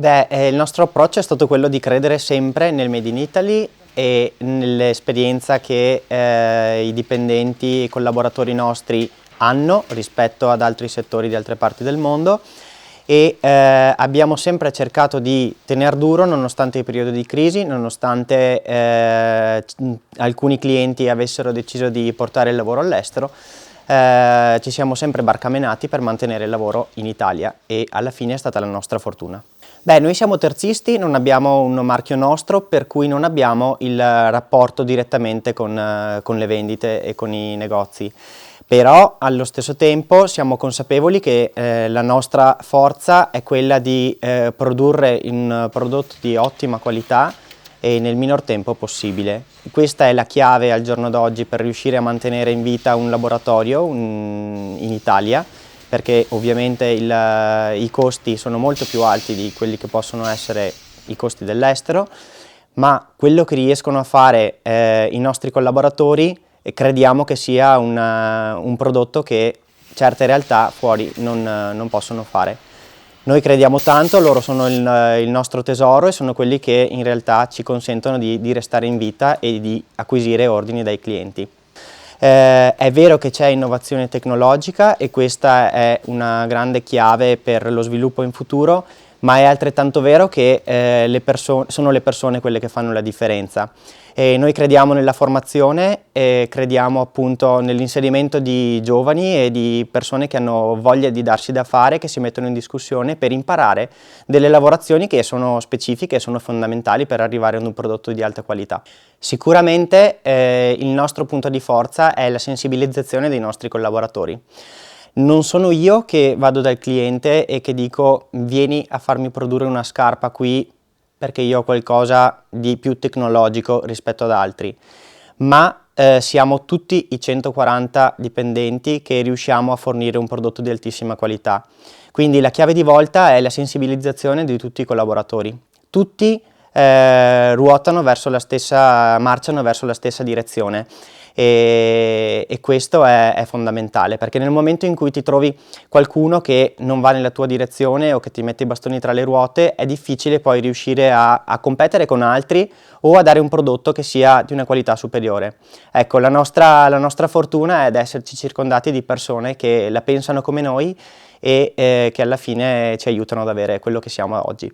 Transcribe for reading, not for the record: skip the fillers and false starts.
Il nostro approccio è stato quello di credere sempre nel Made in Italy e nell'esperienza che i dipendenti e i collaboratori nostri hanno rispetto ad altri settori di altre parti del mondo e abbiamo sempre cercato di tener duro nonostante i periodi di crisi, nonostante alcuni clienti avessero deciso di portare il lavoro all'estero. Ci siamo sempre barcamenati per mantenere il lavoro in Italia e alla fine è stata la nostra fortuna. Noi siamo terzisti, non abbiamo un marchio nostro, per cui non abbiamo il rapporto direttamente con le vendite e con i negozi. Però allo stesso tempo siamo consapevoli che la nostra forza è quella di produrre un prodotto di ottima qualità e nel minor tempo possibile. Questa è la chiave al giorno d'oggi per riuscire a mantenere in vita un laboratorio in Italia, perché ovviamente i costi sono molto più alti di quelli che possono essere i costi dell'estero, ma quello che riescono a fare i nostri collaboratori crediamo che sia un prodotto che certe realtà fuori non possono fare. Noi crediamo tanto, loro sono il nostro tesoro e sono quelli che in realtà ci consentono di restare in vita e di acquisire ordini dai clienti. È vero che c'è innovazione tecnologica e questa è una grande chiave per lo sviluppo in futuro, ma è altrettanto vero che sono le persone quelle che fanno la differenza. E noi crediamo nella formazione e crediamo appunto nell'inserimento di giovani e di persone che hanno voglia di darsi da fare, che si mettono in discussione per imparare delle lavorazioni che sono specifiche e sono fondamentali per arrivare ad un prodotto di alta qualità. Sicuramente il nostro punto di forza è la sensibilizzazione dei nostri collaboratori. Non sono io che vado dal cliente e che dico vieni a farmi produrre una scarpa qui perché io ho qualcosa di più tecnologico rispetto ad altri, ma siamo tutti i 140 dipendenti che riusciamo a fornire un prodotto di altissima qualità. Quindi la chiave di volta è la sensibilizzazione di tutti i collaboratori. Tutti ruotano verso la stessa, marciano verso la stessa direzione e questo è fondamentale, perché nel momento in cui ti trovi qualcuno che non va nella tua direzione o che ti mette i bastoni tra le ruote è difficile poi riuscire a competere con altri o a dare un prodotto che sia di una qualità superiore. Ecco, la nostra fortuna è ad esserci circondati di persone che la pensano come noi e che alla fine ci aiutano ad avere quello che siamo oggi.